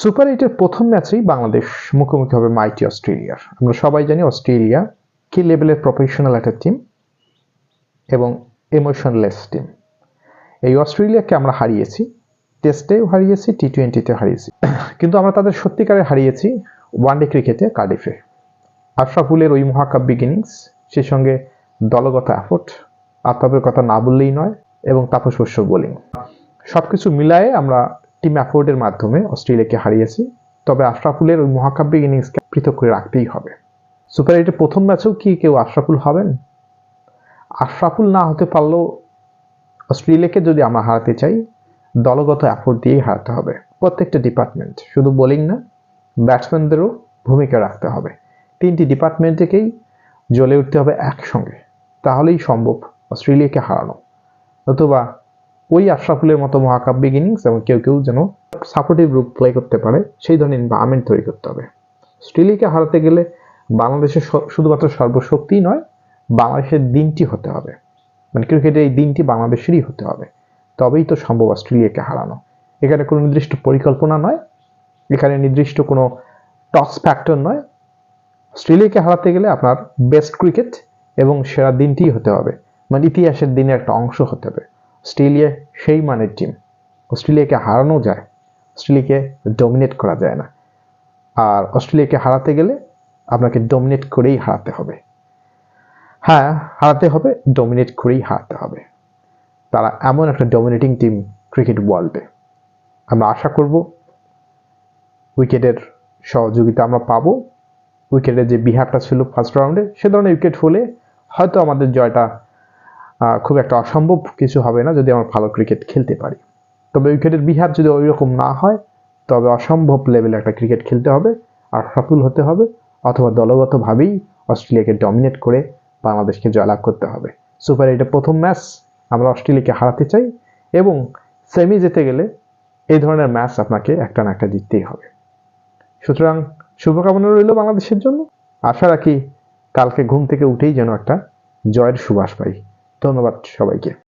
Super 8-এর প্রথম ম্যাচেই বাংলাদেশ মুখোমুখি হবে মাইটি অস্ট্রেলিয়ার। আমরা সবাই জানি অস্ট্রেলিয়া কি লেভেলের প্রফেশনাল একটা টিম এবং ইমোশনলেস টিম। এই অস্ট্রেলিয়াকে আমরা হারিয়েছি, টেস্টেও হারিয়েছি, টি-20-তে হারিয়েছি, কিন্তু আমরা তাদের সত্যিকারে হারিয়েছি ওয়ানডে ক্রিকেটে কার্ডিফে। আশরাফুলের ওই মহাকাব্যিক ইনিংস, সেই সঙ্গে দলগত এফোর্ট, আফতাবের কথা না বললেই নয়, এবং তাপস বসুর বোলিং, সবকিছু মিলায়ে আমরা টিম এফোর্টের মাধ্যমে অস্ট্রেলিয়াকে হারিয়েছি। তবে আশরাফুলের ওই মহাকাব্যিক ইনিংসকে পৃথক করে রাখতেই হবে। সুপার 8-এর প্রথম ম্যাচেও কি কেউ আশরাফুল হবেন? আশরাফুল না হতে পারলেও অস্ট্রেলিয়াকে যদি আমরা হারাতে চাই, দলগত এফোর্ট দিয়েই হারাতে হবে। প্রত্যেকটা ডিপার্টমেন্ট, শুধু বোলিং না, ব্যাটসম্যানদেরও ভূমিকা রাখতে হবে। তিনটি ডিপার্টমেন্টকেই জ্বলে উঠতে হবে একসঙ্গে, তাহলেই সম্ভব অস্ট্রেলিয়াকে হারানো। অথবা ওই আশরাফুলের মতো মহাকাব্যিক ইনিংস এবং কেউ কেউ যেন সাপোর্টিভ রোল প্লে করতে পারে, সেই ধরনের এনভায়রনমেন্ট তৈরি করতে হবে। অস্ট্রেলিয়াকে হারাতে গেলে বাংলাদেশের শুধুমাত্র সর্বশক্তি নয়, বাংলাদেশের দিনটি হতে হবে, মানে ক্রিকেটের এই দিনটি বাংলাদেশেরই হতে হবে, তবেই তো সম্ভব অস্ট্রেলিয়াকে হারানো। এখানে কোনো নির্দিষ্ট পরিকল্পনা নয়, এখানে নির্দিষ্ট কোনো টক্স ফ্যাক্টর নয়। অস্ট্রেলিয়াকে হারাতে গেলে আপনার বেস্ট ক্রিকেট এবং সেরা দিনটি হতে হবে, মানে ইতিহাসের দিনের একটা অংশ হতে হবে। অস্ট্রেলিয়া সেই মানের টিম, অস্ট্রেলিয়াকে হারানো যায়, অস্ট্রেলিয়াকে ডমিনেট করা যায় না। আর অস্ট্রেলিয়াকে হারাতে গেলে আপনাকে ডমিনেট করেই হারাতে হবে। হ্যাঁ, হারাতে হবে, ডমিনেট করেই হারাতে হবে। তারা এমন একটা ডমিনেটিং টিম ক্রিকেট ওয়ার্ল্ডে। আমরা আশা করব উইকেটের সহযোগিতা আমরা পাবো। উইকেটের যে বিহারটা ছিল ফার্স্ট রাউন্ডে, সে ধরনের উইকেট হলে হয়তো আমাদের জয়টা খুব একটা অসম্ভব কিছু হবে না, যদি আমরা ভালো ক্রিকেট খেলতে পারি। তবে উইকেটের বিহার যদি ওই রকম না হয়, তবে অসম্ভব লেভেলে একটা ক্রিকেট খেলতে হবে, আর সফল হতে হবে, অথবা দলগতভাবেই অস্ট্রেলিয়াকে ডমিনেট করে বাংলাদেশকে জয়লাভ করতে হবে। সুপার 8-এর প্রথম ম্যাচ আমরা অস্ট্রেলিয়াকে হারাতে চাই, এবং সেমি যেতে গেলে এই ধরনের ম্যাচ আপনাকে একটা না একটা জিততেই হবে। সুতরাং শুভকামনা রইল বাংলাদেশের জন্য। আশা রাখি কালকে ঘুম থেকে উঠেই যেন একটা জয়ের সুবাস পাই। ধন্যবাদ সবাইকে।